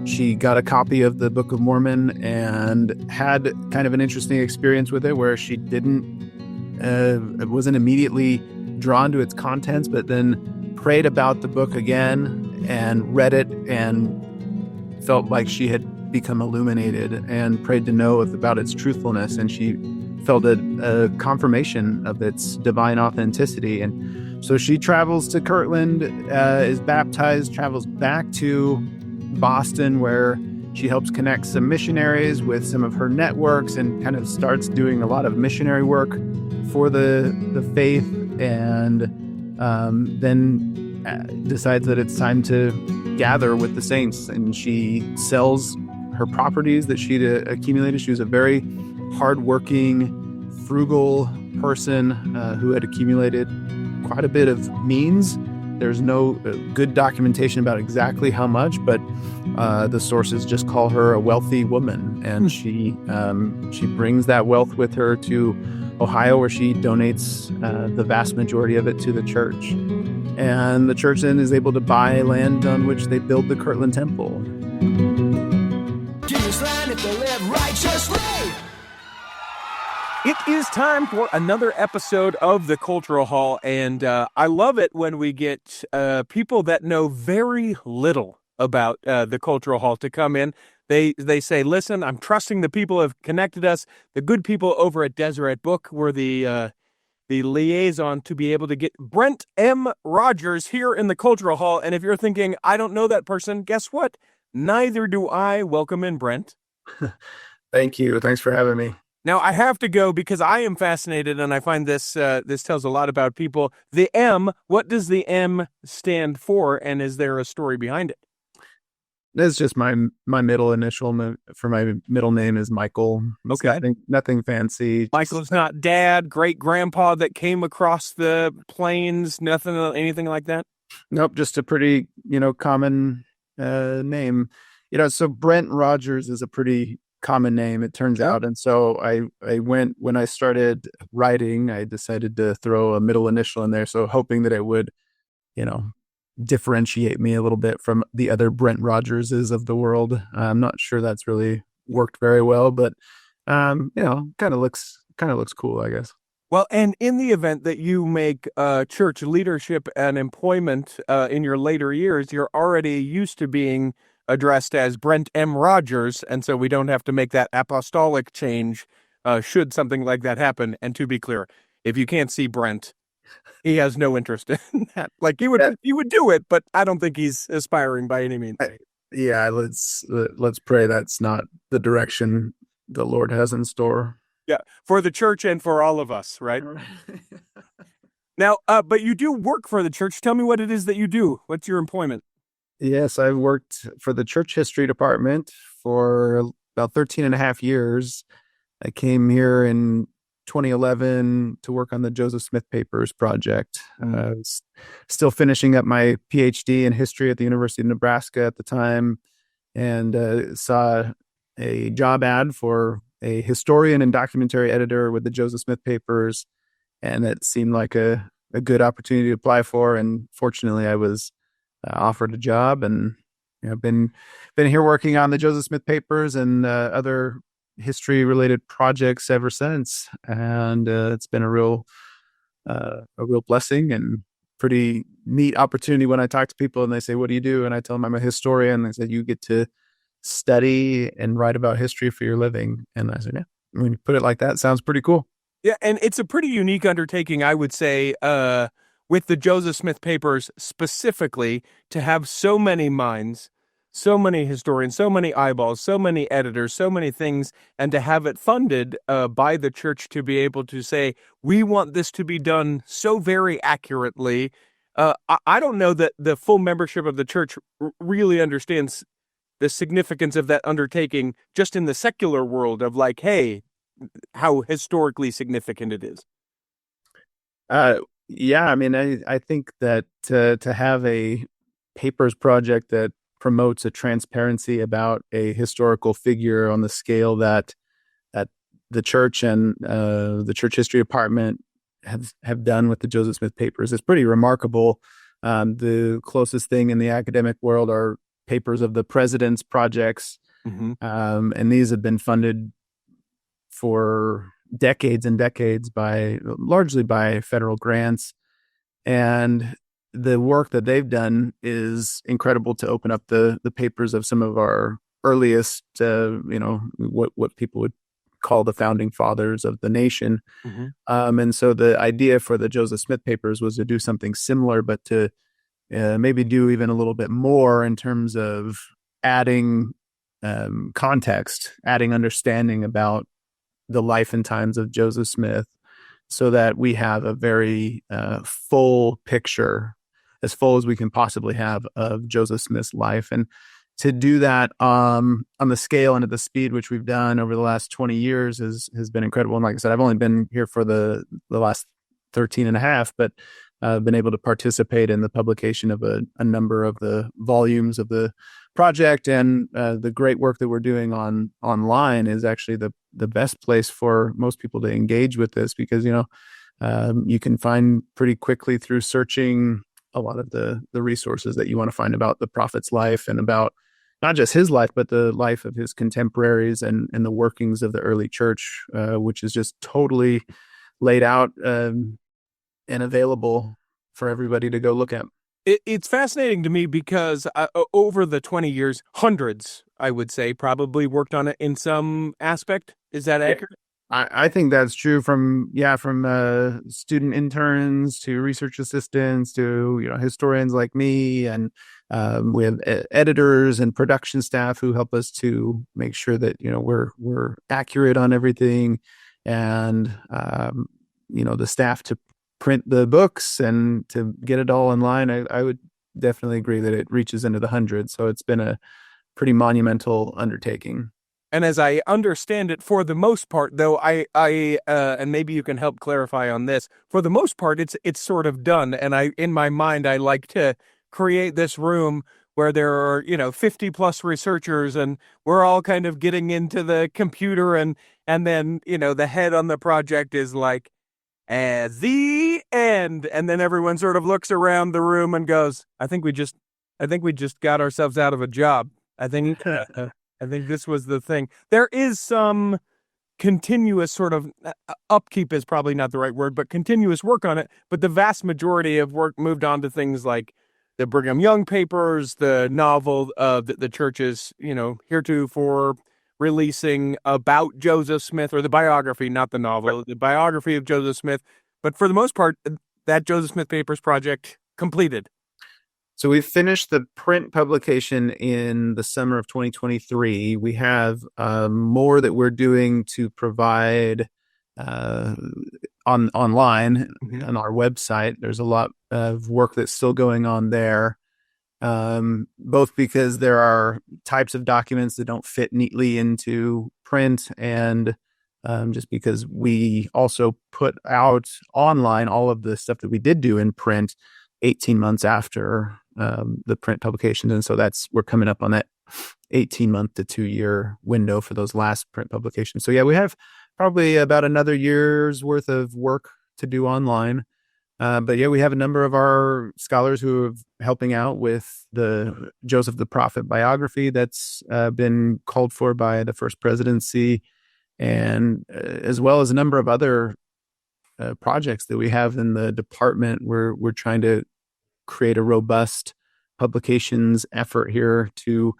She got a copy of the Book of Mormon and had kind of an interesting experience with it where she wasn't immediately drawn to its contents, but then prayed about the book again and read it and felt like she had become illuminated and prayed to know about its truthfulness. And she felt a confirmation of its divine authenticity. And so she travels to Kirtland, is baptized, travels back to Boston, where she helps connect some missionaries with some of her networks and kind of starts doing a lot of missionary work for the faith, and then decides that it's time to gather with the saints. And she sells her properties that she'd accumulated. She was a very hardworking, frugal person who had accumulated quite a bit of means. There's no good documentation about exactly how much, but the sources just call her a wealthy woman. And she brings that wealth with her to Ohio, where she donates the vast majority of it to the church. And the church then is able to buy land on which they build the Kirtland Temple. It is time for another episode of The Cultural Hall, and I love it when we get people that know very little about The Cultural Hall to come in. They say, listen, I'm trusting the people who have connected us. The good people over at Deseret Book were the liaison to be able to get Brent M. Rogers here in The Cultural Hall. And if you're thinking, I don't know that person, guess what? Neither do I. Welcome in, Brent. Thank you. Thanks for having me. Now, I have to go because I am fascinated, and I find this tells a lot about people. The M, what does the M stand for, and is there a story behind it? It's just my middle initial for my middle name is Michael. It's okay. Nothing fancy. Michael's not dad, great-grandpa that came across the plains, nothing, anything like that? Nope, just a pretty, common name. So Brent Rogers is a pretty common name, it turns out. And so when I started writing, I decided to throw a middle initial in there. So hoping that it would, differentiate me a little bit from the other Brent Rogerses of the world. I'm not sure that's really worked very well, but, kind of looks cool, I guess. Well, and in the event that you make church leadership and employment in your later years, you're already used to being addressed as Brent M. Rogers, and so we don't have to make that apostolic change should something like that happen. And to be clear, if you can't see Brent, he has no interest in that. Like he would do it, but I don't think he's aspiring by any means. Yeah, let's pray that's not the direction the Lord has in store. Yeah, for the church and for all of us, right? Now, but you do work for the church. Tell me what it is that you do. What's your employment? Yes, I've worked for the church history department for about 13 and a half years. I came here in 2011 to work on the Joseph Smith Papers project. Still finishing up my PhD in history at the University of Nebraska at the time, and saw a job ad for a historian and documentary editor with the Joseph Smith Papers, and it seemed like a good opportunity to apply for. And fortunately, I was offered a job, and been here working on the Joseph Smith Papers and other history-related projects ever since. And it's been a real blessing and pretty neat opportunity when I talk to people and they say, "What do you do?" And I tell them I'm a historian. They said, "You get to study and write about history for your living." And I said, "Yeah, when you put it like that, sounds pretty cool." Yeah, and it's a pretty unique undertaking, I would say, with the Joseph Smith Papers specifically, to have so many minds, so many historians, so many eyeballs, so many editors, so many things, and to have it funded by the church to be able to say, we want this to be done so very accurately. I don't know that the full membership of the church really understands the significance of that undertaking just in the secular world of like, hey, how historically significant it is. Yeah, I mean, I think that to have a papers project that promotes a transparency about a historical figure on the scale that the church and the church history department have done with the Joseph Smith Papers is pretty remarkable. The closest thing in the academic world are papers of the president's projects. And these have been funded for decades and decades largely by federal grants. And the work that they've done is incredible to open up the papers of some of our earliest, what people would call the founding fathers of the nation. And so the idea for the Joseph Smith papers was to do something similar, but to maybe do even a little bit more in terms of adding context, adding understanding about the life and times of Joseph Smith, so that we have a very full picture, as full as we can possibly have, of Joseph Smith's life. And to do that on the scale and at the speed which we've done over the last 20 years has been incredible. And like I said, I've only been here for the last 13 and a half, but been able to participate in the publication of a number of the volumes of the project. And the great work that we're doing online is actually the best place for most people to engage with this, because you can find pretty quickly through searching a lot of the resources that you want to find about the prophet's life, and about not just his life, but the life of his contemporaries and the workings of the early church, which is just totally laid out and available for everybody to go look at. It's fascinating to me because over the 20 years, hundreds, I would say, probably worked on it in some aspect. Is that accurate? I think that's true, from student interns to research assistants to historians like me, and we have editors and production staff who help us to make sure that we're accurate on everything, and the staff to print the books and to get it all online. I would definitely agree that it reaches into the hundreds. So it's been a pretty monumental undertaking. And as I understand it, for the most part, though, I and maybe you can help clarify on this. For the most part, it's sort of done. And in my mind, I like to create this room where there are 50 plus researchers, and we're all kind of getting into the computer, and then the head on the project is like, at the end, and then everyone sort of looks around the room and goes, I think we just got ourselves out of a job. I think this was the thing. There is some continuous sort of upkeep is probably not the right word, but continuous work on it. But the vast majority of work moved on to things like the Brigham Young papers, the novel that the church is, heretofore releasing about Joseph Smith, or the biography, not the novel, the biography of Joseph Smith. But for the most part, that Joseph Smith Papers project completed. So we finished the print publication in the summer of 2023. We have more that we're doing to provide online on our website. There's a lot of work that's still going on there. Both because there are types of documents that don't fit neatly into print, and just because we also put out online all of the stuff that we did do in print 18 months after the print publications. And so we're coming up on that 18-month to 2-year window for those last print publications. So yeah, we have probably about another year's worth of work to do online. But yeah, we have a number of our scholars who are helping out with the Joseph the Prophet biography that's been called for by the First Presidency, and as well as a number of other projects that we have in the department. We're trying to create a robust publications effort here to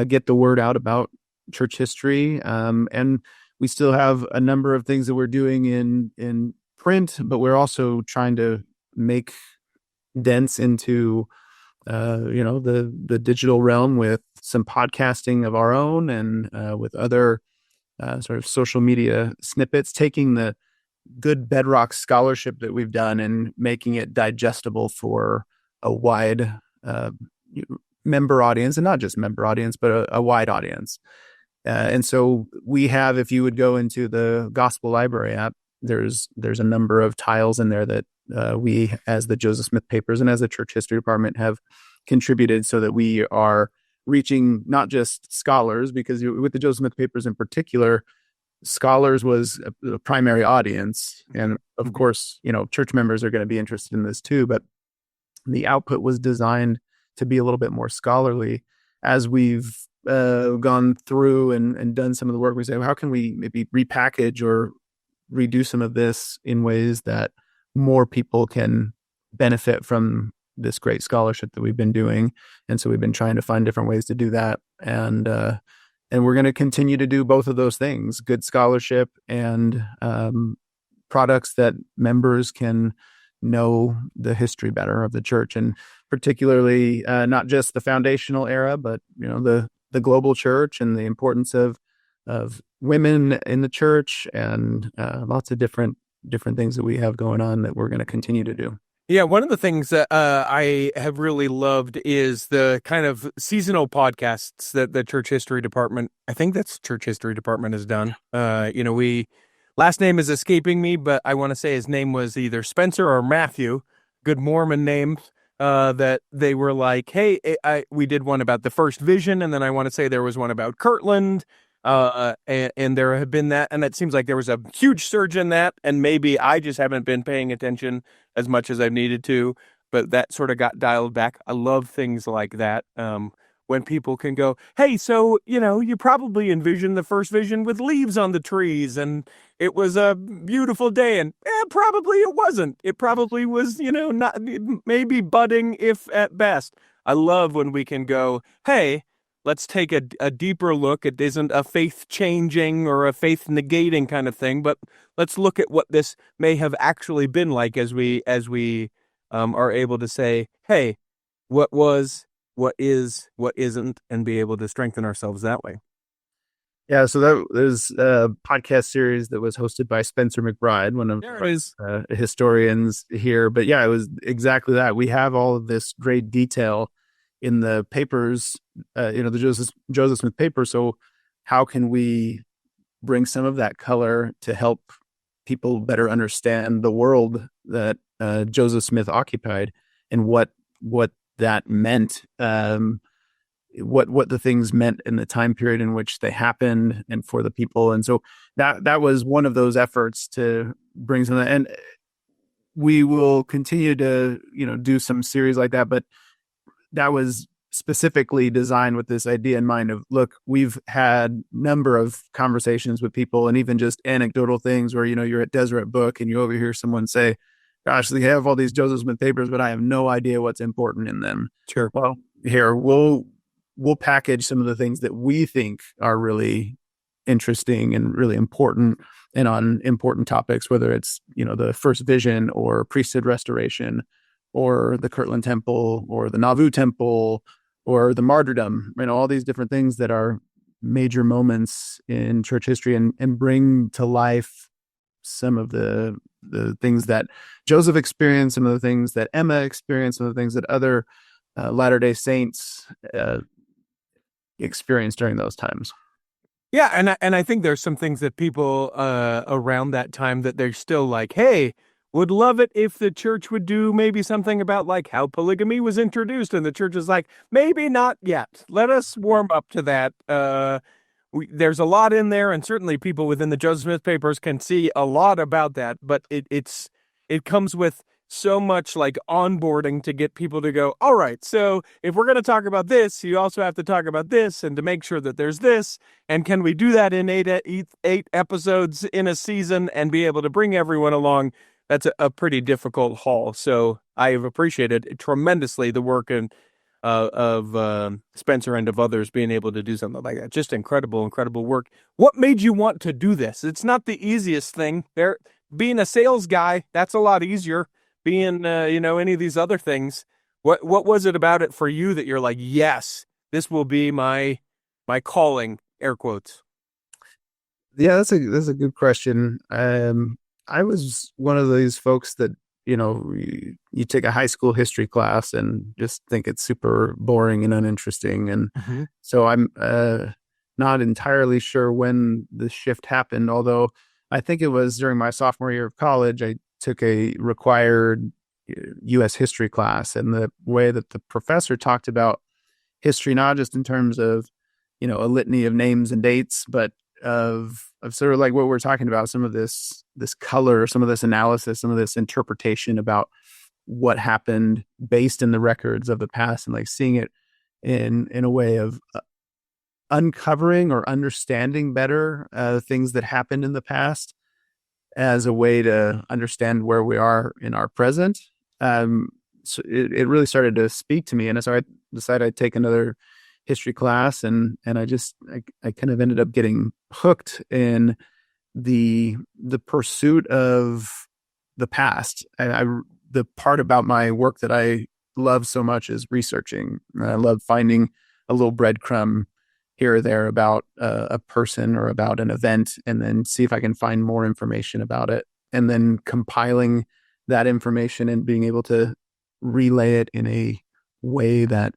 get the word out about church history, and we still have a number of things that we're doing in print, but we're also trying to make dents into the digital realm with some podcasting of our own, and with other sort of social media snippets, taking the good bedrock scholarship that we've done and making it digestible for a wide member audience, and not just member audience, but a wide audience. And so we have, if you would go into the Gospel Library app, there's a number of tiles in there that we, as the Joseph Smith Papers and as the Church History Department, have contributed, so that we are reaching not just scholars, because with the Joseph Smith Papers in particular, scholars was a primary audience. And of course, church members are going to be interested in this too, but the output was designed to be a little bit more scholarly. as we've gone through and done some of the work, we say, well, how can we maybe repackage or redo some of this in ways that more people can benefit from this great scholarship that we've been doing? And so we've been trying to find different ways to do that. And we're going to continue to do both of those things: good scholarship and products that members can know the history better of the church, and particularly not just the foundational era, but the global church and the importance of women in the church, and lots of different things that we have going on that we're going to continue to do. Yeah, one of the things that I have really loved is the kind of seasonal podcasts that the Church History Department, I think that's Church History Department, has done. Last name is escaping me, but I want to say his name was either Spencer or Matthew, good Mormon names, that they were like, hey, we did one about the first vision, and then I want to say there was one about Kirtland, and there have been that, and it seems like there was a huge surge in that, and maybe I just haven't been paying attention as much as I've needed to, but that sort of got dialed back. I love things like that. When people can go, hey, so, you probably envisioned the first vision with leaves on the trees and it was a beautiful day, and probably it wasn't. It probably was, not maybe budding, if at best. I love when we can go, hey, let's take a deeper look. It isn't a faith changing or a faith negating kind of thing, but let's look at what this may have actually been like as we are able to say, hey, what was, what is, what isn't, and be able to strengthen ourselves that way. Yeah, so there's a podcast series that was hosted by Spencer McBride, one of our historians here. But yeah, it was exactly that. We have all of this great detail in the papers, the Joseph Smith papers. So how can we bring some of that color to help people better understand the world that Joseph Smith occupied, and what that meant, what the things meant in the time period in which they happened and for the people. And so that was one of those efforts to bring some of that. And we will continue to, do some series like that, but that was specifically designed with this idea in mind of, look, we've had number of conversations with people, and even just anecdotal things where, you're at Deseret Book and you overhear someone say, gosh, they have all these Joseph Smith papers, but I have no idea what's important in them. Sure. Well, here, we'll package some of the things that we think are really interesting and really important, and on important topics, whether it's, the first vision or priesthood restoration or the Kirtland Temple or the Nauvoo Temple or the martyrdom, all these different things that are major moments in church history, and bring to life some of the things that Joseph experienced, some of the things that Emma experienced, some of the things that other Latter-day Saints experienced during those times. Yeah, and I think there's some things that people around that time that they're still like, hey, would love it if the church would do maybe something about like how polygamy was introduced, and the church is like, maybe not yet. Let us warm up to that. There's a lot in there, and certainly people within the Joseph Smith papers can see a lot about that, but it comes with so much like onboarding to get people to go, all right, so if we're going to talk about this, you also have to talk about this, and to make sure that there's this, and can we do that in eight episodes in a season and be able to bring everyone along? That's a pretty difficult haul. So I have appreciated tremendously the work of Spencer and of others being able to do something like that. Just incredible work. What made you want to do this? It's not the easiest thing. Being a sales guy, that's a lot easier. Being, any of these other things. What was it about it for you that you're like, yes, this will be my calling, air quotes? Yeah, that's a good question. I was one of these folks that, you take a high school history class and just think it's super boring and uninteresting. And so I'm not entirely sure when the shift happened, although I think it was during my sophomore year of college. I took a required U.S. history class, and the way that the professor talked about history, not just in terms of, a litany of names and dates, but of sort of like what we're talking about, some of this color, some of this analysis, some of this interpretation about what happened based in the records of the past, and like seeing it in a way of uncovering or understanding better things that happened in the past as a way to understand where we are in our present. So it really started to speak to me, and so I decided I'd take another history class, and I kind of ended up getting hooked in the pursuit of the past. The part about my work that I love so much is researching. I love finding a little breadcrumb here or there about a person or about an event, and then see if I can find more information about it, and then compiling that information and being able to relay it in a way that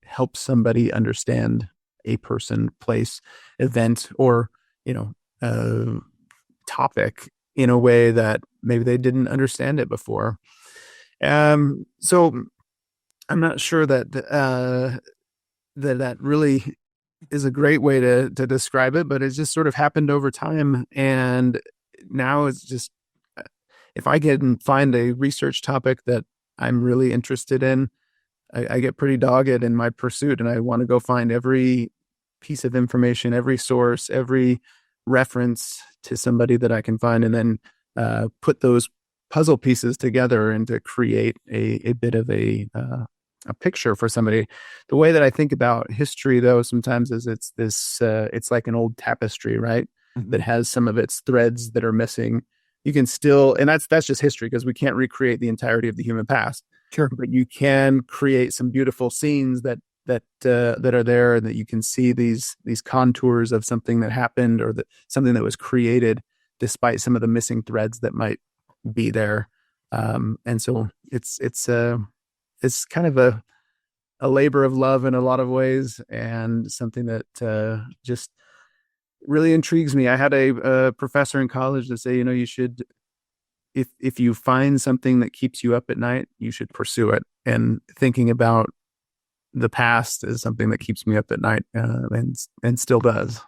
helps somebody understand a person, place, event, or topic in a way that maybe they didn't understand it before. So I'm not sure that that really is a great way to describe it, but it's just sort of happened over time. And now it's just, if I can find a research topic that I'm really interested in, I get pretty dogged in my pursuit, and I want to go find every piece of information, every source, every reference to somebody that I can find, and then put those puzzle pieces together and to create a bit of a picture for somebody. The way that I think about history, though, sometimes is it's like an old tapestry, right? Mm-hmm. That has some of its threads that are missing. You can still, and that's just history, because we can't recreate the entirety of the human past. Sure, but you can create some beautiful scenes that are there, and that you can see these contours of something that happened, or something that was created despite some of the missing threads that might be there. And so it's kind of a labor of love in a lot of ways, and something that just really intrigues me. I had a professor in college that say, you should, if you find something that keeps you up at night, you should pursue it. And thinking about the past is something that keeps me up at night, and still does.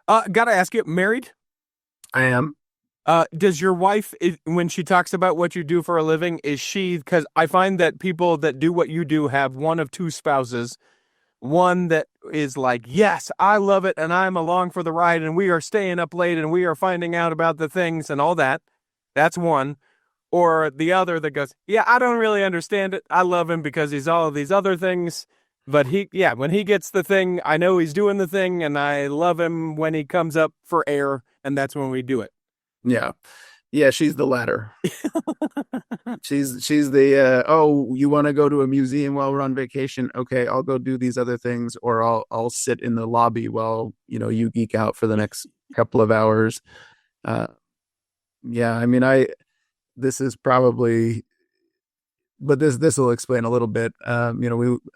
Gotta ask you, married? I am. Does your wife, when she talks about what you do for a living, is she, because I find that people that do what you do have one of two spouses. One that is like, yes, I love it, and I'm along for the ride, and we are staying up late, and we are finding out about the things and all that. That's one. Or the other that goes, yeah, I don't really understand it. I love him because he's all of these other things. But when he gets the thing, I know he's doing the thing, and I love him when he comes up for air, and that's when we do it. Yeah. Yeah, she's the latter. she's the you want to go to a museum while we're on vacation? Okay, I'll go do these other things, or I'll sit in the lobby while you geek out for the next couple of hours. Yeah, I mean, this is probably, but this will explain a little bit. We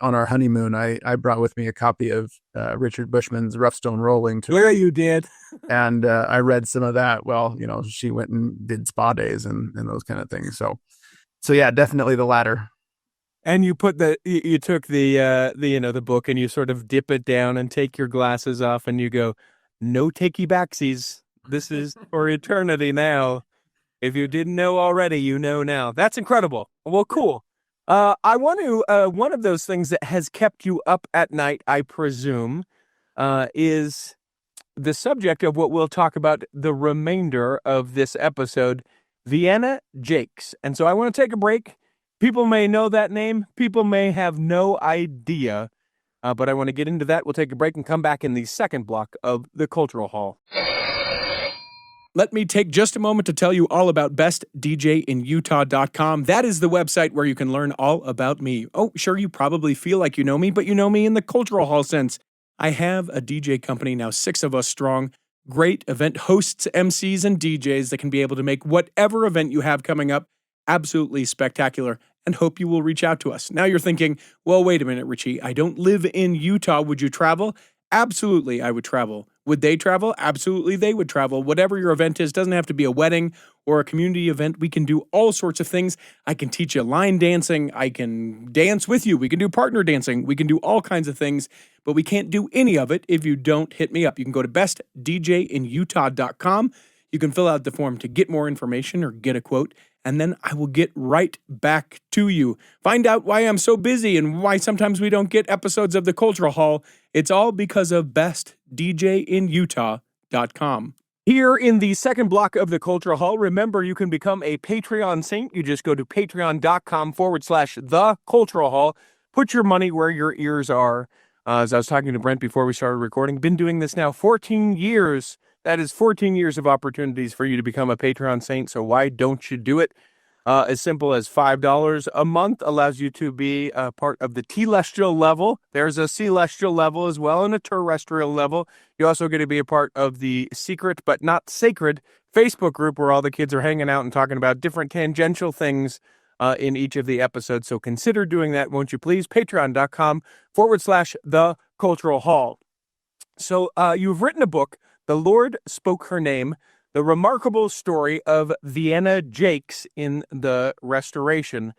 on our honeymoon, I brought with me a copy of Richard Bushman's Rough Stone Rolling. Where you did. And I read some of that. Well, she went and did spa days and those kind of things. So yeah, definitely the latter. And you took the book, and you sort of dip it down and take your glasses off, and you go, no takey backsies. This is for eternity now. If you didn't know already, you know now. That's incredible. Well, cool. I want to, one of those things that has kept you up at night, I presume, is the subject of what we'll talk about the remainder of this episode, Vienna, Jaques. And so I want to take a break. People may know that name. People may have no idea. But I want to get into that. We'll take a break and come back in the second block of the Cultural Hall. Let me take just a moment to tell you all about bestdjinutah.com. That is the website where you can learn all about me. Oh, sure, you probably feel like you know me, but you know me in the Cultural Hall sense. I have a DJ company, now 6 of us strong, great event hosts, MCs, and DJs that can be able to make whatever event you have coming up absolutely spectacular, and hope you will reach out to us. Now you're thinking, well, wait a minute, Richie, I don't live in Utah. Would you travel? Absolutely, I would travel. Would they travel? Absolutely, they would travel. Whatever your event is, doesn't have to be a wedding or a community event. We can do all sorts of things. I can teach you line dancing. I can dance with you. We can do partner dancing. We can do all kinds of things, but we can't do any of it if you don't hit me up. You can go to bestdjinutah.com. You can fill out the form to get more information or get a quote, and then I will get right back to you. Find out why I'm so busy and why sometimes we don't get episodes of the Cultural Hall. It's all because of bestdjinutah.com. Here in the second block of the Cultural Hall, remember you can become a Patreon saint. You just go to patreon.com/the Cultural Hall. Put your money where your ears are. As I was talking to Brent before we started recording, been doing this now 14 years. That is 14 years of opportunities for you to become a Patreon saint, so why don't you do it? As simple as $5 a month allows you to be a part of the telestial level. There's a celestial level as well and a terrestrial level. You also get to be a part of the secret but not sacred Facebook group where all the kids are hanging out and talking about different tangential things in each of the episodes. So consider doing that, won't you please? Patreon.com/the Cultural Hall. So you've written a book, The Lord Spoke Her Name, the remarkable story of Vienna Jaques in the Restoration.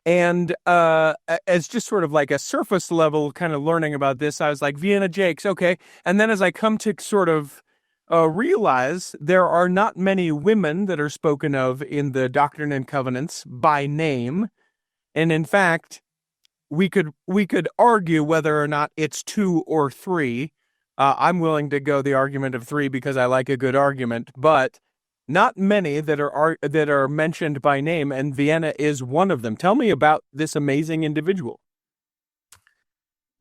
And as just sort of like a surface level kind of learning about this, I was like, Vienna Jaques, okay. And then as I come to sort of realize there are not many women that are spoken of in the Doctrine and Covenants by name. And in fact, we could argue whether or not it's 2 or 3. I'm willing to go the argument of 3 because I like a good argument, but not many that are mentioned by name, and Vienna is one of them. Tell me about this amazing individual.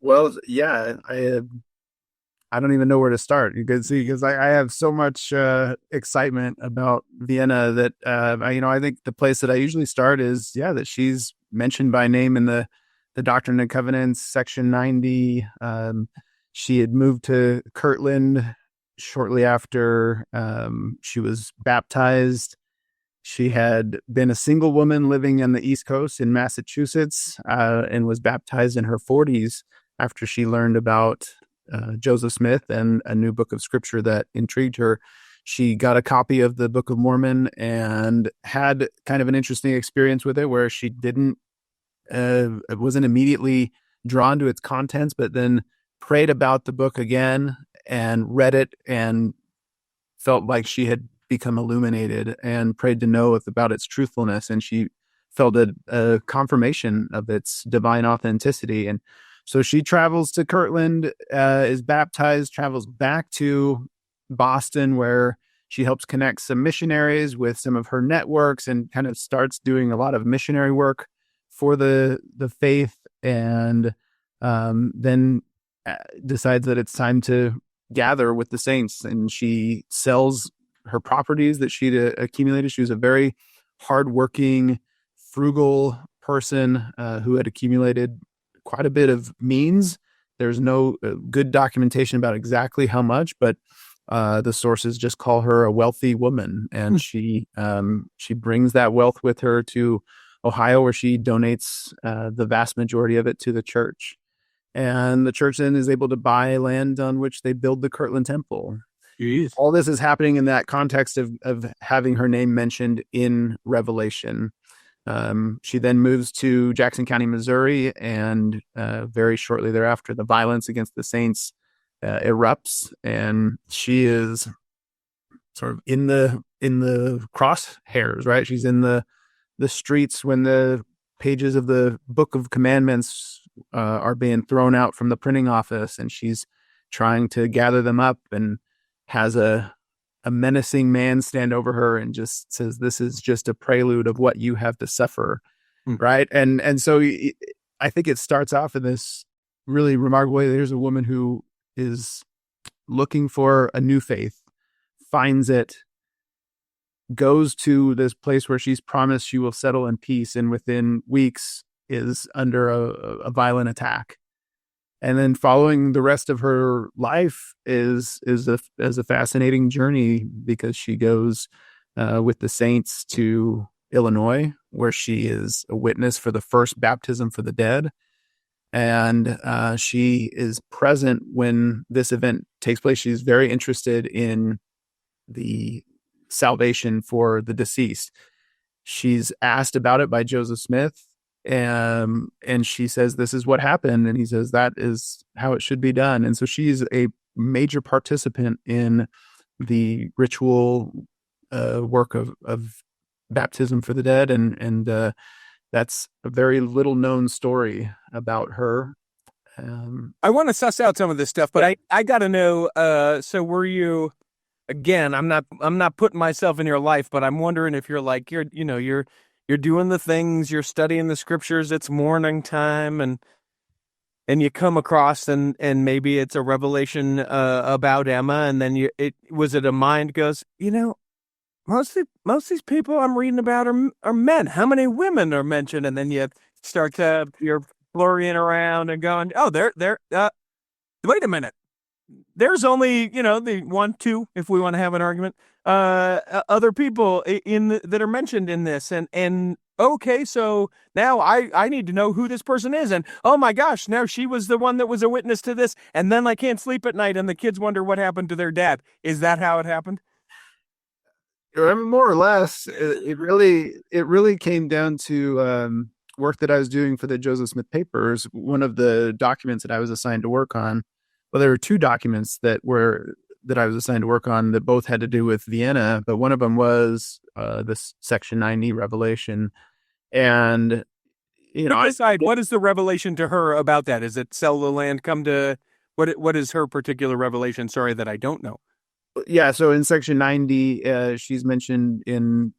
Well, yeah, I don't even know where to start. You can see because I have so much excitement about Vienna that I think the place that I usually start is that she's mentioned by name in the Doctrine and Covenants, section 90. She had moved to Kirtland shortly after she was baptized. She had been a single woman living on the East Coast in Massachusetts and was baptized in her 40s after she learned about Joseph Smith and a new book of scripture that intrigued her. She got a copy of the Book of Mormon and had kind of an interesting experience with it where she wasn't immediately drawn to its contents, but then prayed about the book again and read it and felt like she had become illuminated and prayed to know about its truthfulness. And she felt a confirmation of its divine authenticity. And so she travels to Kirtland, is baptized, travels back to Boston, where she helps connect some missionaries with some of her networks and kind of starts doing a lot of missionary work for the faith. And then decides that it's time to gather with the saints, and she sells her properties that she'd accumulated. She was a very hardworking, frugal person who had accumulated quite a bit of means. There's no good documentation about exactly how much, but the sources just call her a wealthy woman, and she brings that wealth with her to Ohio, where she donates the vast majority of it to the church. And the church then is able to buy land on which they build the Kirtland Temple. Jeez. All this is happening in that context of having her name mentioned in Revelation. She then moves to Jackson County, Missouri, and very shortly thereafter, the violence against the saints erupts, and she is sort of in the crosshairs, right? She's in the streets when the pages of the Book of Commandments are being thrown out from the printing office, and she's trying to gather them up and has a menacing man stand over her and just says, "This is just a prelude of what you have to suffer." Right. And so I think it starts off in this really remarkable way. There's a woman who is looking for a new faith, finds it, goes to this place where she's promised she will settle in peace, and within weeks is under a violent attack. And then following the rest of her life is a fascinating journey, because she goes with the saints to Illinois, where she is a witness for the first baptism for the dead. And she is present when this event takes place. She's very interested in the salvation for the deceased. She's asked about it by Joseph Smith, and she says, "This is what happened." And he says, "That is how it should be done." And so she's a major participant in the ritual work of baptism for the dead, and that's a very little known story about her. I want to suss out some of this stuff, but I got to know. So were you? Again, I'm not putting myself in your life, but I'm wondering if you're like you're doing the things, you're studying the scriptures. It's morning time, and you come across and maybe it's a revelation about Emma, and then it a mind goes, most of these people I'm reading about are men. How many women are mentioned? And then you start to you're flurrying around and going, oh, they're wait a minute. There's only, the 1, 2, if we want to have an argument, other people that are mentioned in this. And okay, so now I need to know who this person is. And oh my gosh, now she was the one that was a witness to this. And then I can't sleep at night and the kids wonder what happened to their dad. Is that how it happened? More or less, it really came down to work that I was doing for the Joseph Smith papers. One of the documents that I was assigned to work on, well, there were two documents that I was assigned to work on that both had to do with Vienna, but one of them was this Section 90 revelation. And what is the revelation to her about that? Is it sell the land, come to what is her particular revelation? Sorry that I don't know. Yeah, so in Section 90, she's mentioned in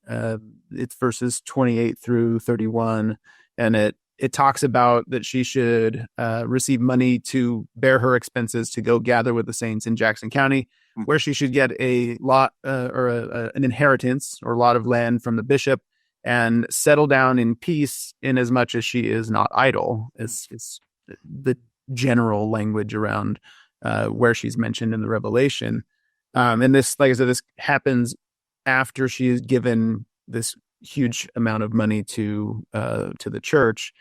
it's verses 28 through 31, and it talks about that she should receive money to bear her expenses to go gather with the saints in Jackson County, where she should get a lot an inheritance or lot of land from the bishop and settle down in peace in as much as she is not idle. It's the general language around where she's mentioned in the Revelation. And this, like I said, this happens after she is given this huge amount of money to the church.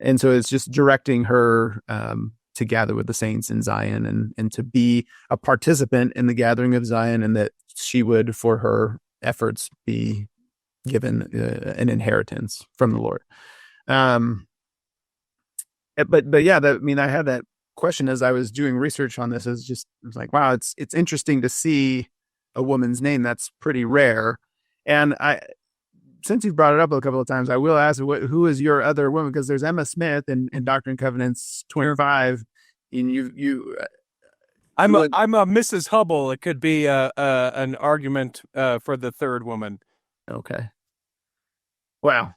And so it's just directing her to gather with the saints in Zion and to be a participant in the gathering of Zion, and that she would, for her efforts, be given an inheritance from the Lord. But yeah, I had that question as I was doing research on this. It was like, wow, it's interesting to see a woman's name. That's pretty rare. And since you've brought it up a couple of times, I will ask, who is your other woman? Because there's Emma Smith in Doctrine and Covenants 25, and I'm a Mrs. Hubble. It could be an argument for the third woman. Okay. Wow.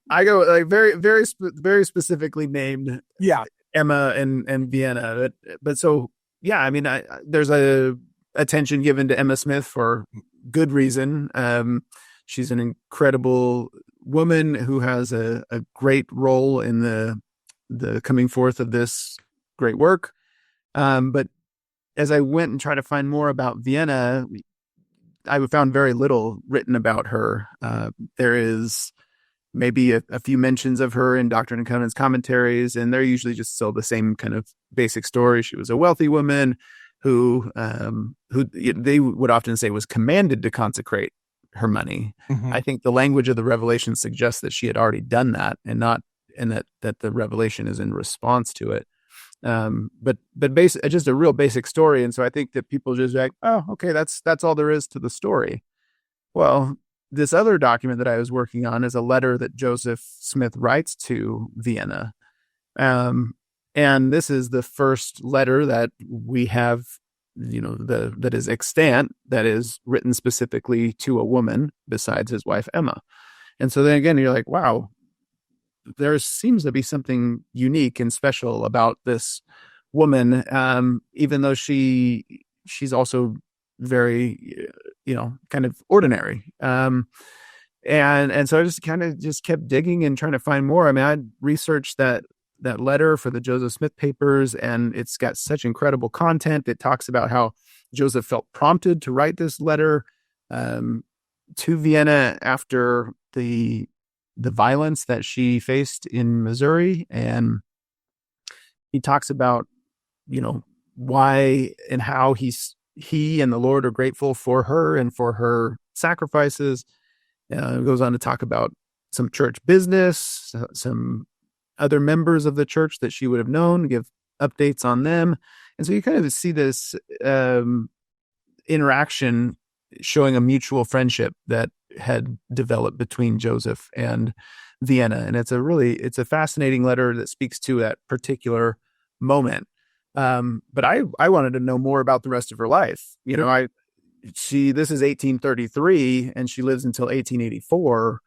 I go like very, very, very specifically named. Yeah. Emma and Vienna. But so, yeah, there's a attention given to Emma Smith for good reason. She's an incredible woman who has a great role in the coming forth of this great work. But as I went and tried to find more about Vienna, I found very little written about her. There is maybe a few mentions of her in Doctrine and Covenants commentaries, and they're usually just still the same kind of basic story. She was a wealthy woman who they would often say was commanded to consecrate her money. Mm-hmm. I think the language of the Revelation suggests that she had already done that, and that the revelation is in response to it. But just a real basic story, and so I think that people just like, oh, okay, that's all there is to the story. Well, this other document that I was working on is a letter that Joseph Smith writes to Vienna. And this is the first letter that we have, that is extant, that is written specifically to a woman besides his wife, Emma. And so then again, you're like, wow, there seems to be something unique and special about this woman, even though she's also very, kind of ordinary. And so I just kind of kept digging and trying to find more. I researched that letter for the Joseph Smith papers, and it's got such incredible content. It talks about how Joseph felt prompted to write this letter to Vienna after the violence that she faced in Missouri. And he talks about, why and how he and the Lord are grateful for her and for her sacrifices. It goes on to talk about some church business, some other members of the church that she would have known, give updates on them. And so you kind of see this interaction showing a mutual friendship that had developed between Joseph and Vienna. And it's a fascinating letter that speaks to that particular moment. But I wanted to know more about the rest of her life. This is 1833 and she lives until 1884.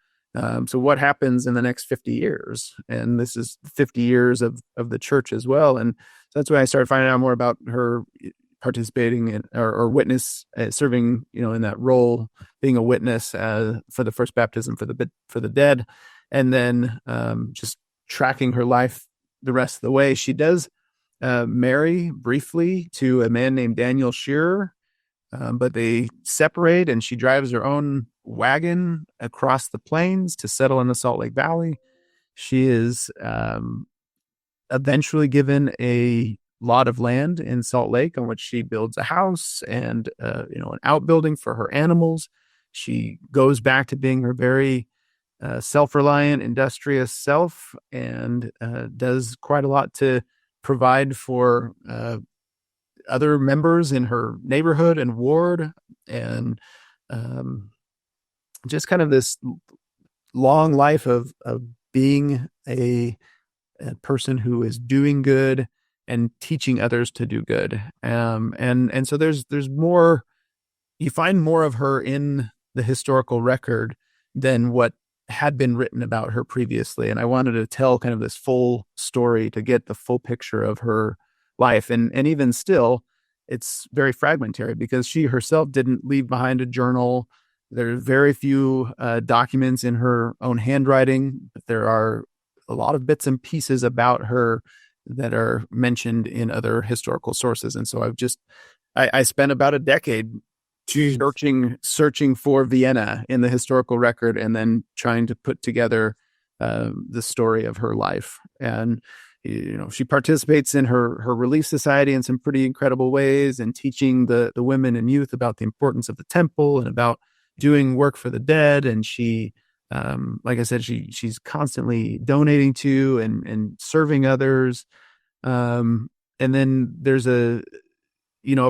So what happens in the next 50 years? And this is 50 years of the church as well. And so that's when I started finding out more about her participating in or witness serving, in that role, being a witness for the first baptism for the dead. And then just tracking her life the rest of the way. She does marry briefly to a man named Daniel Shearer, but they separate and she drives her own wagon across the plains to settle in the Salt Lake Valley. She is eventually given a lot of land in Salt Lake on which she builds a house and an outbuilding for her animals. She goes back to being her very self-reliant, industrious self, and does quite a lot to provide for other members in her neighborhood and ward, and just kind of this long life of being a person who is doing good and teaching others to do good. And so there's more, you find more of her in the historical record than what had been written about her previously. And I wanted to tell kind of this full story to get the full picture of her life. And even still, it's very fragmentary because she herself didn't leave behind a journal. There are very few documents in her own handwriting, but there are a lot of bits and pieces about her that are mentioned in other historical sources. And so I spent about a decade searching for Vienna in the historical record and then trying to put together the story of her life. And she participates in her Relief Society in some pretty incredible ways, and teaching the women and youth about the importance of the temple and about doing work for the dead. And she, like I said, she's constantly donating to and serving others. And then there's a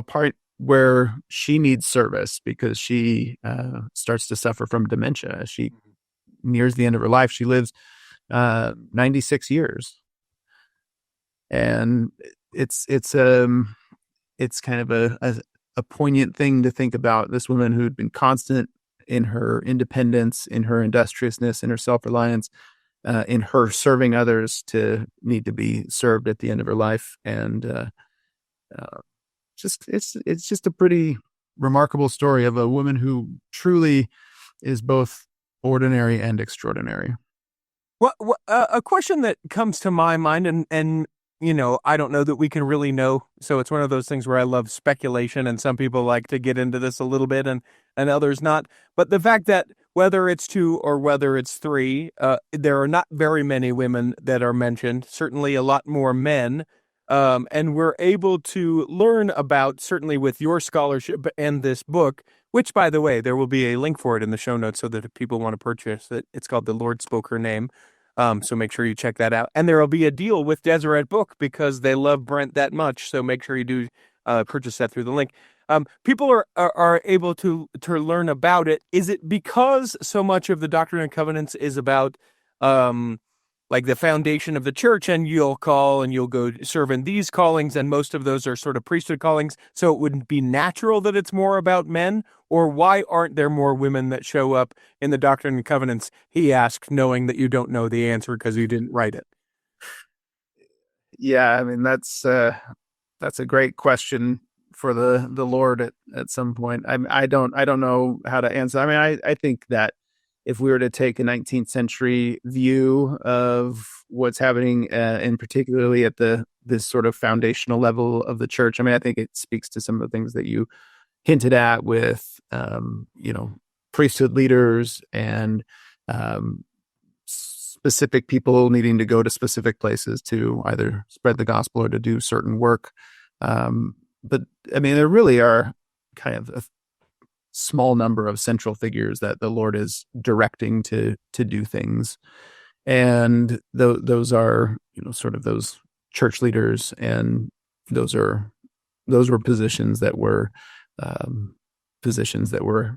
part where she needs service because she starts to suffer from dementia. As she nears the end of her life, she lives 96 years. And it's kind of a poignant thing to think about, this woman who'd been constant in her independence, in her industriousness, in her self-reliance, in her serving others, to need to be served at the end of her life. And it's just a pretty remarkable story of a woman who truly is both ordinary and extraordinary. Well, a question that comes to my mind, and I don't know that we can really know. So it's one of those things where I love speculation, and some people like to get into this a little bit and others not. But the fact that whether it's 2 or whether it's 3, there are not very many women that are mentioned, certainly a lot more men. And we're able to learn about, certainly with your scholarship and this book, which, by the way, there will be a link for it in the show notes so that if people want to purchase it, it's called The Lord Spoke Her Name. So make sure you check that out. And there will be a deal with Deseret Book because they love Brent that much. So make sure you do purchase that through the link. People are able to learn about it. Is it because so much of the Doctrine and Covenants is about like the foundation of the church, and you'll call and you'll go serve in these callings, and most of those are sort of priesthood callings, so it wouldn't be natural that it's more about men? Or why aren't there more women that show up in the Doctrine and Covenants? He asked, knowing that you don't know the answer because you didn't write it. Yeah, I mean, that's a great question for the Lord at some point. I don't know how to answer. I mean, I think that if we were to take a 19th century view of what's happening, and particularly at this sort of foundational level of the church, I mean, I think it speaks to some of the things that you hinted at with, priesthood leaders and specific people needing to go to specific places to either spread the gospel or to do certain work. But I mean, there really are kind of a small number of central figures that the Lord is directing to do things. And those are, sort of those church leaders, and those were positions that were positions that were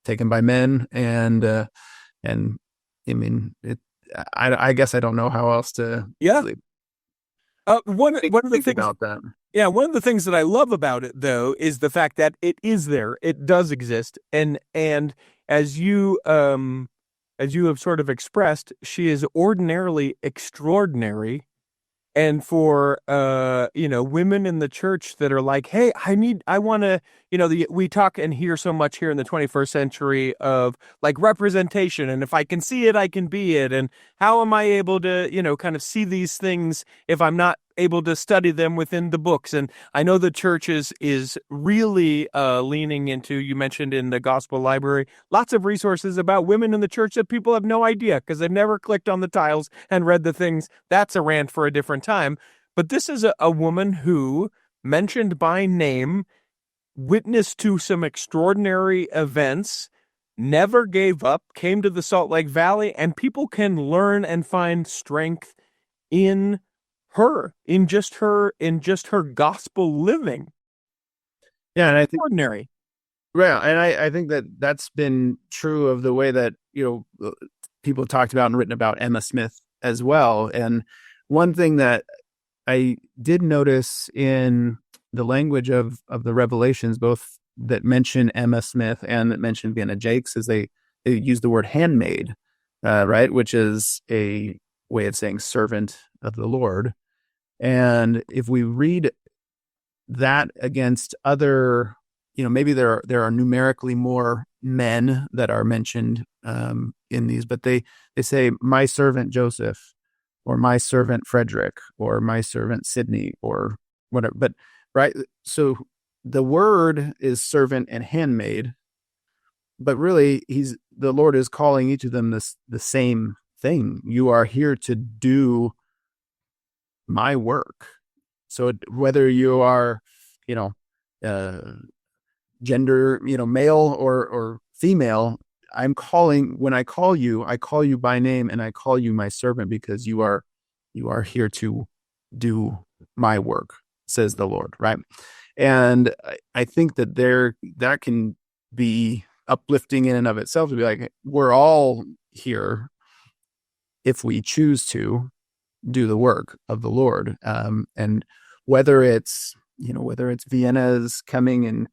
taken by men, and I mean, I guess I don't know how else to Yeah. really One of the think things, about that. yeah, one of the things that I love about it though is the fact that it is there. It does exist. And as you have sort of expressed, she is ordinarily extraordinary. And for women in the church that are like, hey, I want to, we talk and hear so much here in the 21st century of like representation, and if I can see it I can be it, and how am I able to kind of see these things if I'm not able to study them within the books. And I know the church is really leaning into, you mentioned in the gospel library, lots of resources about women in the church that people have no idea because they've never clicked on the tiles and read the things. That's a rant for a different time. But this is a woman who, mentioned by name, witnessed to some extraordinary events, never gave up, came to the Salt Lake Valley, and people can learn and find strength in her, in just her gospel living. Yeah, and I think Ordinary. right, and I think that that's been true of the way that people talked about and written about Emma Smith as well. And one thing that I did notice in the language of the Revelations, both that mention Emma Smith and that mention Vienna Jaques, is they use the word handmaid, right, which is a way of saying servant of the Lord. And if we read that against other, maybe there are numerically more men that are mentioned in these, but they say my servant Joseph, or my servant Frederick, or my servant Sidney, or whatever. But right, so the word is servant and handmaid, but really the Lord is calling each of them the same thing. You are here to do my work. So whether you are, gender, male or female, when I call you by name, and I call you my servant, because you are here to do my work, says the Lord. Right. And I think that can be uplifting in and of itself, to be like, we're all here if we choose to do the work of the Lord. And whether it's Vienna's coming and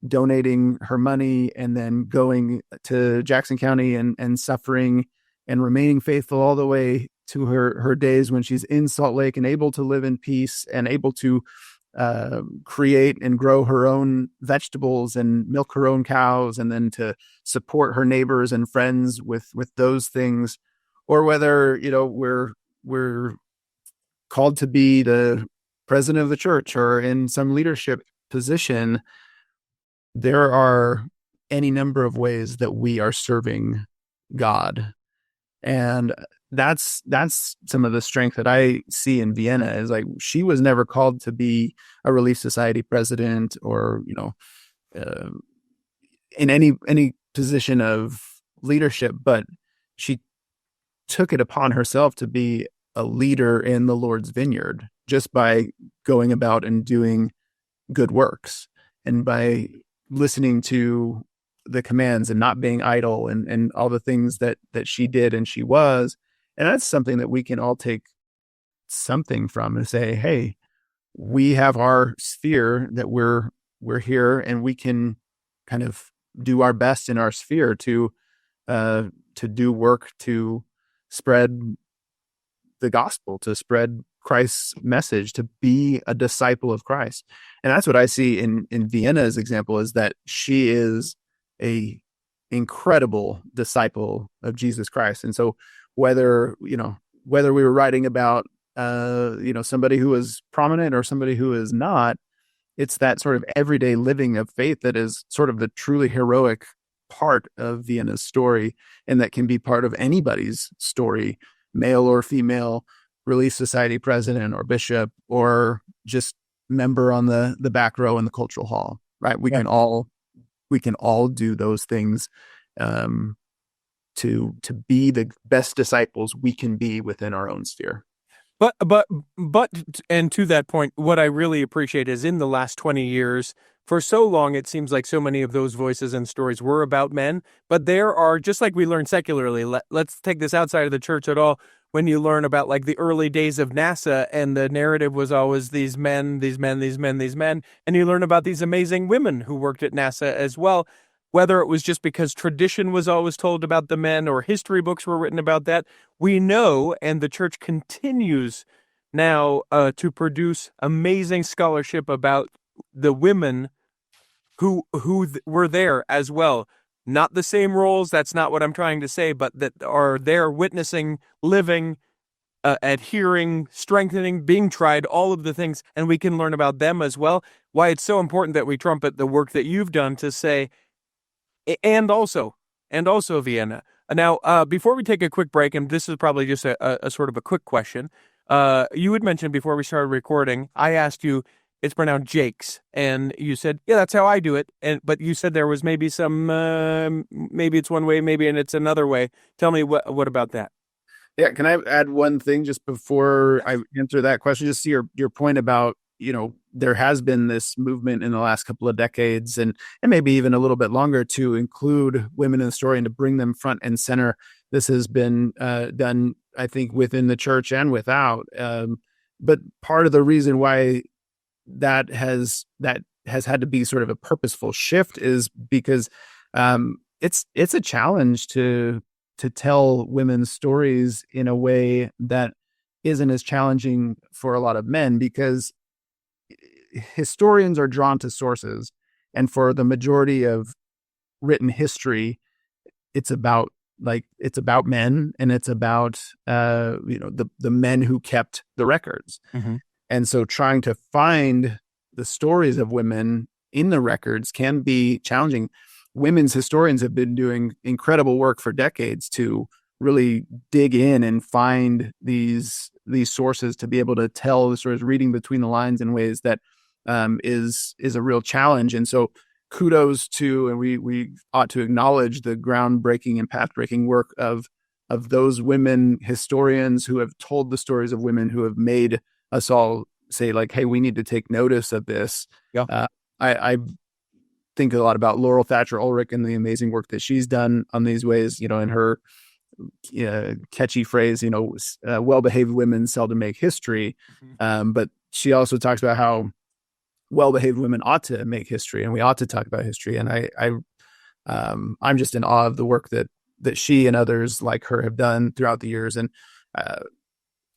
donating her money, and then going to Jackson County and suffering and remaining faithful all the way to her days when she's in Salt Lake and able to live in peace and able to create and grow her own vegetables and milk her own cows, and then to support her neighbors and friends with those things. Or whether we're called to be the president of the church or in some leadership position, there are any number of ways that we are serving God. And that's some of the strength that I see in Vienna, is like, she was never called to be a Relief Society president, or in any position of leadership, but she took it upon herself to be a leader in the Lord's vineyard, just by going about and doing good works, and by listening to the commands and not being idle, and all the things that she did and she was. And that's something that we can all take something from, and say, hey, we have our sphere that we're here, and we can kind of do our best in our sphere to do work to spread the gospel, to spread Christ's message, to be a disciple of Christ. And that's what I see in Vienna's example, is that she is a incredible disciple of Jesus Christ. And so whether we were writing about somebody who is prominent or somebody who is not, it's that sort of everyday living of faith that is sort of the truly heroic part of Vienna's story, and that can be part of anybody's story, male or female, Relief Society president or bishop, or just member on the back row in the cultural hall. Right? We can all do those things to be the best disciples we can be within our own sphere. But and to that point, what I really appreciate is, in the last 20 years, for so long, it seems like so many of those voices and stories were about men, but there are, just like we learn secularly, let's take this outside of the church at all. When you learn about like the early days of NASA and the narrative was always these men, these men, these men, these men, and you learn about these amazing women who worked at NASA as well, whether it was just because tradition was always told about the men or history books were written about that, we know, and the church continues now to produce amazing scholarship about the women who were there as well. Not the same roles, that's not what I'm trying to say, but that are there witnessing, living, adhering, strengthening, being tried, all of the things, and we can learn about them as well. Why it's so important that we trumpet the work that you've done to say, and also Vienna. Now, before we take a quick break, and this is probably just a sort of a quick question, you had mentioned before we started recording, I asked you, it's pronounced Jaques, and you said, yeah, that's how I do it. But you said there was maybe some, maybe it's one way, maybe and it's another way. Tell me what about that? Yeah, can I add one thing just before I answer that question? Just see your point about, there has been this movement in the last couple of decades and maybe even a little bit longer to include women in the story and to bring them front and center. This has been done, I think, within the church and without. But part of the reason why that has had to be sort of a purposeful shift is because it's a challenge to tell women's stories in a way that isn't as challenging for a lot of men, because historians are drawn to sources, and for the majority of written history, it's about men, and it's about the men who kept the records. Mm-hmm. And so trying to find the stories of women in the records can be challenging. Women's historians have been doing incredible work for decades to really dig in and find these sources to be able to tell the stories, reading between the lines in ways that is a real challenge. And so kudos to, and we ought to acknowledge the groundbreaking and path-breaking work of those women historians who have told the stories of women who have made us all say, like, hey, we need to take notice of this. Yeah. I think a lot about Laurel Thatcher Ulrich and the amazing work that she's done on these ways, in her catchy phrase, well-behaved women seldom make history. Mm-hmm. But she also talks about how well-behaved women ought to make history, and we ought to talk about history. And I'm just in awe of the work that she and others like her have done throughout the years. And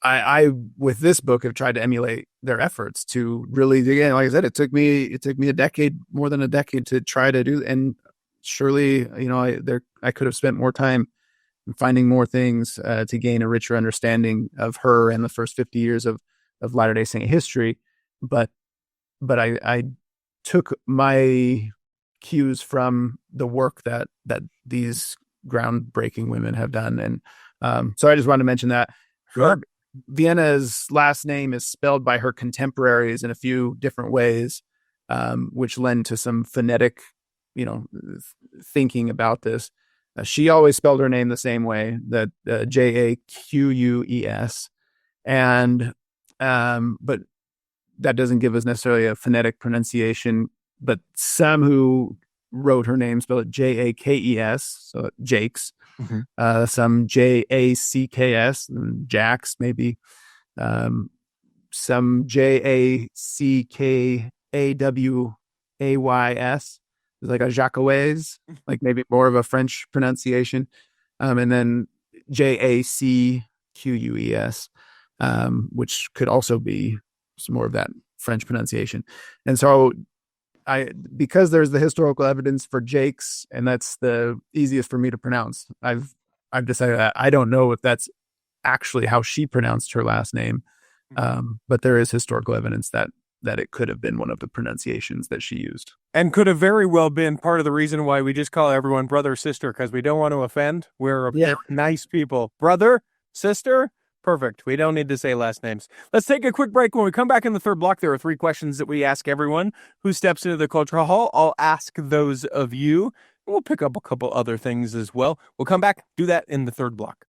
I with this book have tried to emulate their efforts to really dig in. Like I said, it took me a decade, more than a decade, to try to do. And surely, I could have spent more time finding more things to gain a richer understanding of her and the first 50 years of Latter-day Saint history. But I took my cues from the work that these groundbreaking women have done. And so I just wanted to mention that. Sure. Vienna's last name is spelled by her contemporaries in a few different ways, which lend to some phonetic, thinking about this. She always spelled her name the same way, that Jaques, and but that doesn't give us necessarily a phonetic pronunciation. But some who wrote her name spell it Jakes, so Jaques. Mm-hmm. Some Jacks, Jaques maybe. Some Jackaways, like a Jacques, like maybe more of a French pronunciation. And then Jacques, which could also be some more of that French pronunciation. And so because there's the historical evidence for Jaques, and that's the easiest for me to pronounce, I've decided that I don't know if that's actually how she pronounced her last name. But there is historical evidence that it could have been one of the pronunciations that she used. And could have very well been part of the reason why we just call everyone brother, sister, because we don't want to offend. We're nice people. Brother, sister, perfect. We don't need to say last names. Let's take a quick break. When we come back in the third block, there are 3 questions that we ask everyone who steps into the cultural hall. I'll ask those of you. We'll pick up a couple other things as well. We'll come back, do that in the third block.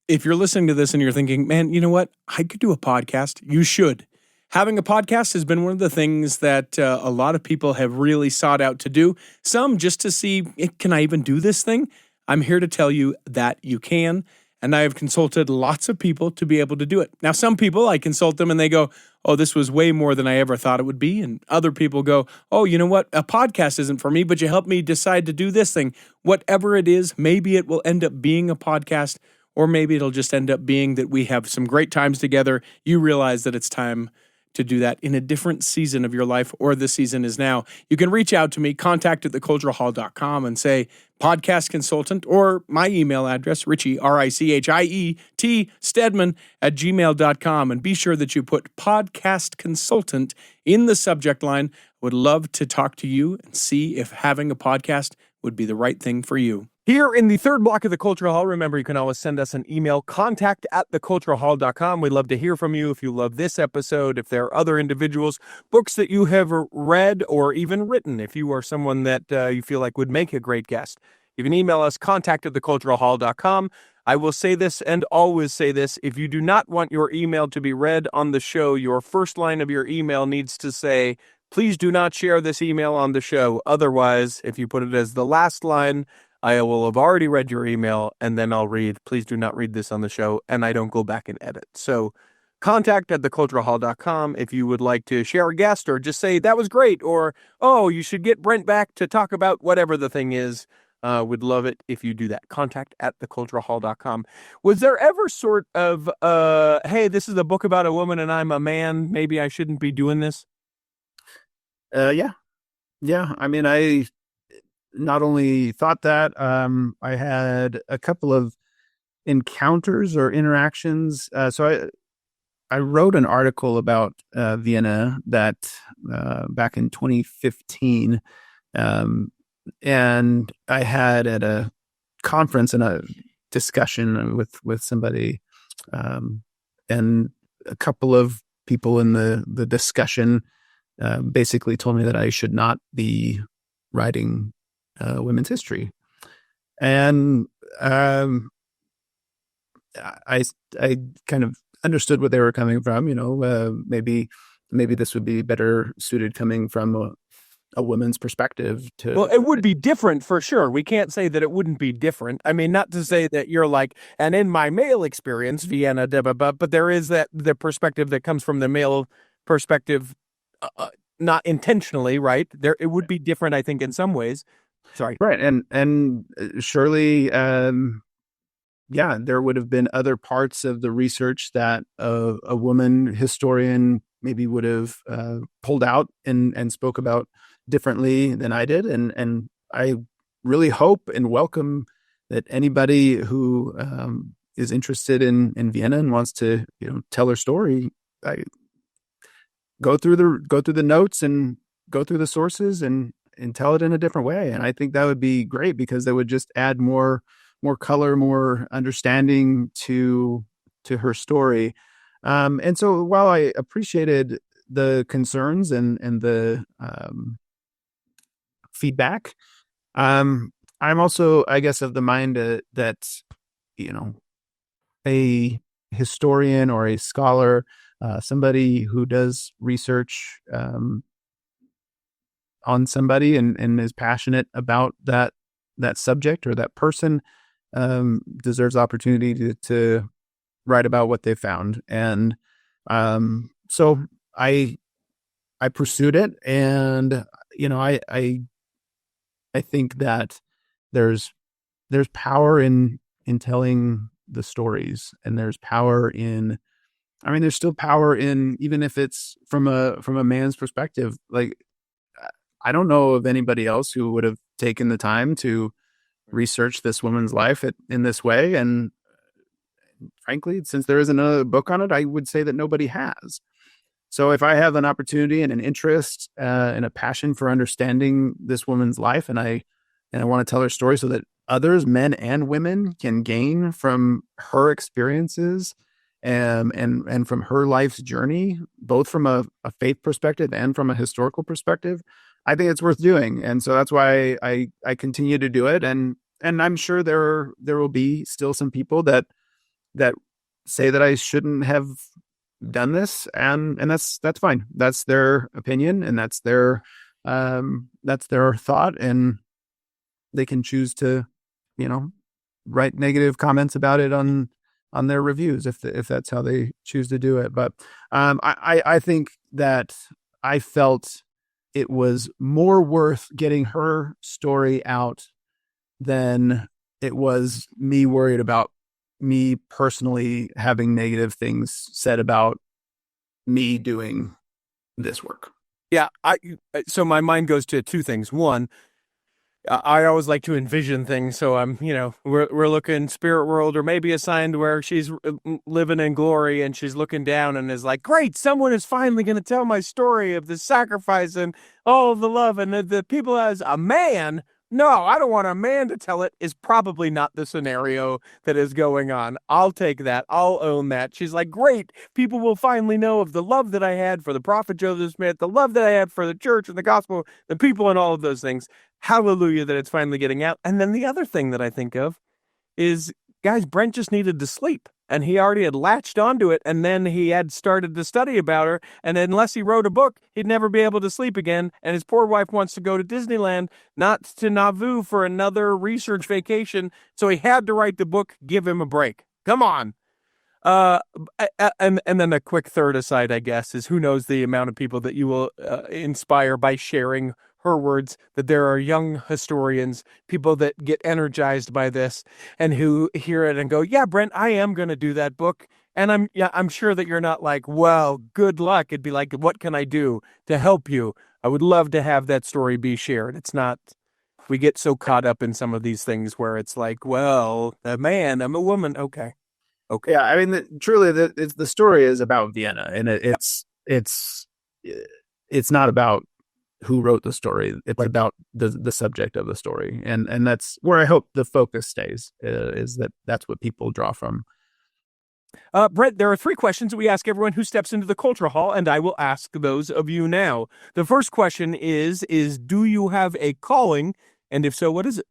If you're listening to this and you're thinking, man, you know what? I could do a podcast. You should. Having a podcast has been one of the things that a lot of people have really sought out to do. Some just to see, can I even do this thing? I'm here to tell you that you can. And I have consulted lots of people to be able to do it. Now, some people, I consult them and they go, oh, this was way more than I ever thought it would be. And other people go, oh, you know what? A podcast isn't for me, but you helped me decide to do this thing. Whatever it is, maybe it will end up being a podcast, or maybe it'll just end up being that we have some great times together. You realize that it's time to do that in a different season of your life, or the season is now. You can reach out to me, contact@theculturalhall.com, and say podcast consultant, or my email address, Richie, R-I-C-H-I-E-T, Stedman @gmail.com. And be sure that you put podcast consultant in the subject line. Would love to talk to you and see if having a podcast would be the right thing for you. Here in the third block of the Cultural Hall, remember, you can always send us an email, contact@theculturalhall.com. We'd love to hear from you if you love this episode, if there are other individuals, books that you have read or even written, if you are someone that you feel like would make a great guest. You can email us, contact@theculturalhall.com. I will say this and always say this: if you do not want your email to be read on the show, your first line of your email needs to say, please do not share this email on the show. Otherwise, if you put it as the last line, I will have already read your email, and then I'll read, please do not read this on the show, and I don't go back and edit. So contact@theculturalhall.com if you would like to share a guest, or just say, that was great, or, oh, you should get Brent back to talk about whatever the thing is. Would love it if you do that. Contact@theculturalhall.com. Was there ever sort of, hey, this is a book about a woman and I'm a man, maybe I shouldn't be doing this? Yeah. I mean, I not only thought that, I had a couple of encounters or interactions. So I wrote an article about Vienna that back in 2015, and I had at a conference and a discussion with somebody, and a couple of people in the discussion basically told me that I should not be writing women's history. And I kind of understood what they were coming from. Maybe this would be better suited coming from a woman's perspective. Well, it would be different for sure. We can't say that it wouldn't be different. I mean, not to say that you're like, and in my male experience, Vienna, but there is the perspective that comes from the male perspective, not intentionally, right? It would be different, I think, in some ways. Sorry. Right. And surely, there would have been other parts of the research that a woman historian maybe would have pulled out and spoke about differently than I did. And I really hope and welcome that anybody who is interested in Vienna and wants to, tell her story, go through the notes and go through the sources and tell it in a different way. And I think that would be great, because that would just add more color, more understanding to her story. And so while I appreciated the concerns and the feedback, I'm also, I guess, of the mind that, a historian or a scholar, somebody who does research on somebody and is passionate about that subject or that person, deserves opportunity to write about what they found. And so I pursued it, and I think that there's power in telling the stories, and there's power in, there's still power in, even if it's from a man's perspective. Like, I don't know of anybody else who would have taken the time to research this woman's life in this way. And frankly, since there isn't a book on it, I would say that nobody has. So if I have an opportunity and an interest and a passion for understanding this woman's life, and I want to tell her story so that others, men and women, can gain from her experiences and from her life's journey, both from a faith perspective and from a historical perspective, I think it's worth doing. And so that's why I continue to do it. And I'm sure there will be still some people that say that I shouldn't have done this, and that's fine. That's their opinion, and that's their thought, and they can choose to, write negative comments about it on their reviews if that's how they choose to do it. But I think that I felt it was more worth getting her story out than it was me worried about me personally having negative things said about me doing this work. Yeah, so my mind goes to two things. One, I always like to envision things, so we're looking spirit world, or maybe assigned where she's living in glory and she's looking down and is like, great, someone is finally going to tell my story of the sacrifice and all the love, and the people as a man. No, I don't want a man to tell it, is probably not the scenario that is going on. I'll take that. I'll own that. She's like, great, people will finally know of the love that I had for the prophet Joseph Smith, the love that I had for the church and the gospel, the people, and all of those things. Hallelujah that it's finally getting out. And then the other thing that I think of is, guys, Brent just needed to sleep. And he already had latched onto it, and then he had started to study about her, and unless he wrote a book, he'd never be able to sleep again, and his poor wife wants to go to Disneyland, not to Nauvoo for another research vacation, so he had to write the book. Give him a break. Come on. And then a quick third aside, I guess, is who knows the amount of people that you will inspire by sharing her words, that there are young historians, people that get energized by this and who hear it and go, yeah, Brent, I am going to do that book. And I'm sure that you're not like, well, good luck. It'd be like, what can I do to help you? I would love to have that story be shared. It's not, we get so caught up in some of these things where it's like, well, a man, I'm a woman. Okay. Yeah, I mean, truly, the story is about Vienna, and it's not about who wrote the story. It's about the subject of the story, and that's where I hope the focus stays. Is that's what people draw from. Brent, there are 3 questions we ask everyone who steps into the Culture Hall, and I will ask those of you now. The first question is do you have a calling? And if so, what is it?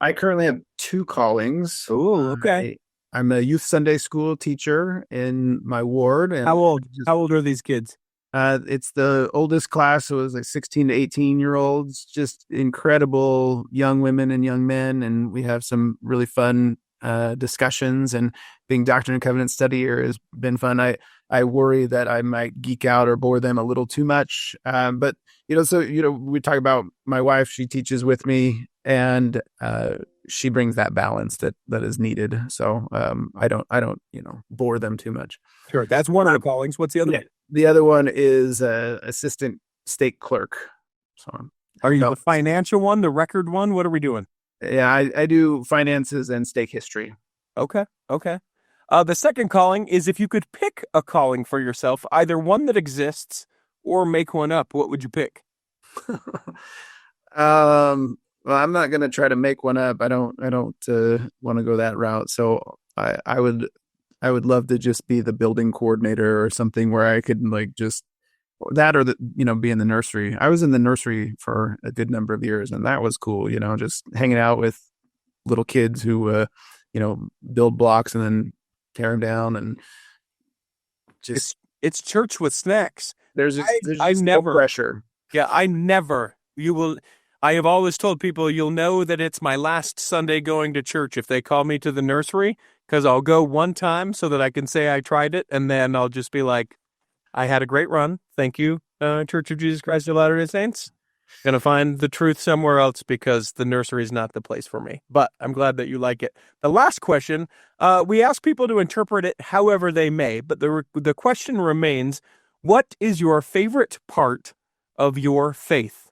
I currently have 2 callings. Oh, okay. I'm a youth Sunday school teacher in my ward. And how old are these kids? It's the oldest class. So it was like 16 to 18-year-olds, just incredible young women and young men. And we have some really fun discussions, and being Doctrine and Covenants studier has been fun. I worry that I might geek out or bore them a little too much. But, we talk about my wife, she teaches with me, and she brings that balance that is needed. So I don't bore them too much. Sure. That's one of the callings. What's the other one? The other one is assistant state clerk. So are you the financial one, the record one? What are we doing? Yeah, I do finances and stake history. Okay. The second calling is, if you could pick a calling for yourself, either one that exists or make one up, what would you pick? Well, I'm not going to try to make one up. I don't want to go that route. So I would love to just be the building coordinator or something where I could just that, or be in the nursery. I was in the nursery for a good number of years, and that was cool. Just hanging out with little kids who, build blocks and then tear them down, and just it's church with snacks. There's never pressure. Yeah, I have always told people, you'll know that it's my last Sunday going to church if they call me to the nursery, because I'll go one time so that I can say I tried it, and then I'll just be like, I had a great run. Thank you, Church of Jesus Christ of Latter-day Saints. Going to find the truth somewhere else, because the nursery is not the place for me. But I'm glad that you like it. The last question, we ask people to interpret it however they may, but the question remains, what is your favorite part of your faith?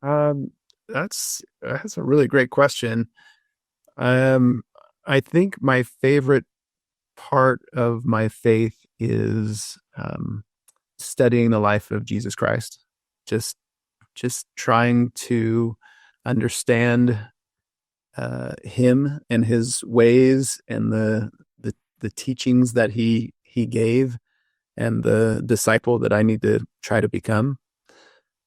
That's a really great question. I think my favorite part of my faith is studying the life of Jesus Christ. Just trying to understand him and his ways and the teachings that he gave, and the disciple that I need to try to become.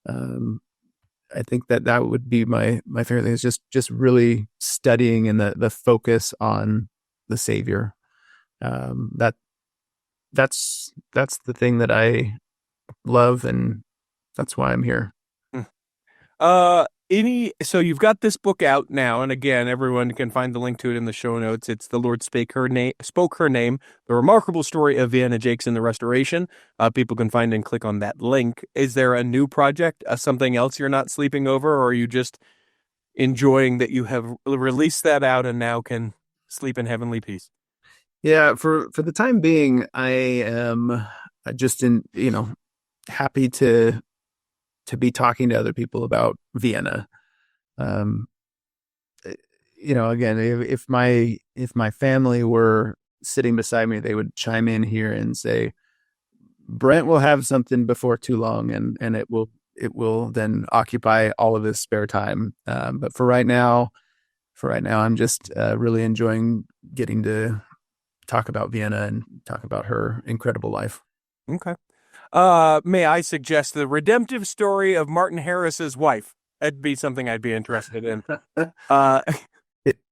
I think that would be my favorite thing, is just really studying, and the focus on the Savior. That's the thing that I love, and that's why I'm here. So you've got this book out now, and again, everyone can find the link to it in the show notes. It's The Lord Spoke Her Name, The Remarkable Story of Vienna, Jaques, and the Restoration. People can find and click on that link. Is there a new project, something else you're not sleeping over, or are you just enjoying that you have released that out and now can sleep in heavenly peace? Yeah, for the time being, I am just happy to be talking to other people about Vienna. Again, if my family were sitting beside me, they would chime in here and say, Brent will have something before too long, and it will then occupy all of his spare time. But for right now, I'm just really enjoying getting to talk about Vienna and talk about her incredible life. Okay. May I suggest the redemptive story of Martin Harris's wife? That'd be something I'd be interested in.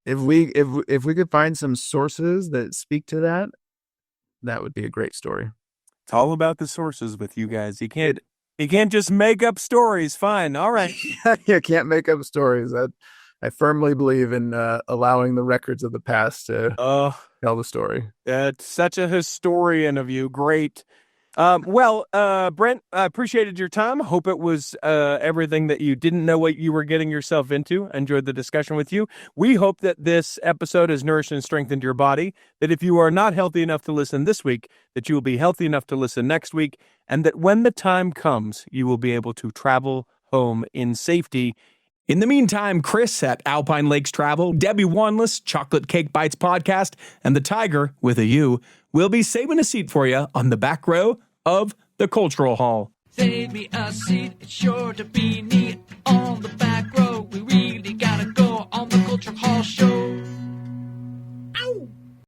If we could find some sources that speak to that, that would be a great story. It's all about the sources with you guys. You can't just make up stories. Fine. All right. You can't make up stories. I firmly believe in allowing the records of the past to tell the story. It's such a historian of you. Great. Brent, I appreciated your time. Hope it was everything that you didn't know what you were getting yourself into. Enjoyed the discussion with you. We hope that this episode has nourished and strengthened your body, that if you are not healthy enough to listen this week, that you will be healthy enough to listen next week, and that when the time comes, you will be able to travel home in safety. In the meantime, Chris at Alpine Lakes Travel, Debbie Wanless, Chocolate Cake Bites Podcast, and the Tiger, with a U, will be saving a seat for you on the back row of the Cultural Hall. Save me a seat, it's sure to be neat on the back row. We really gotta go on the Cultural Hall show.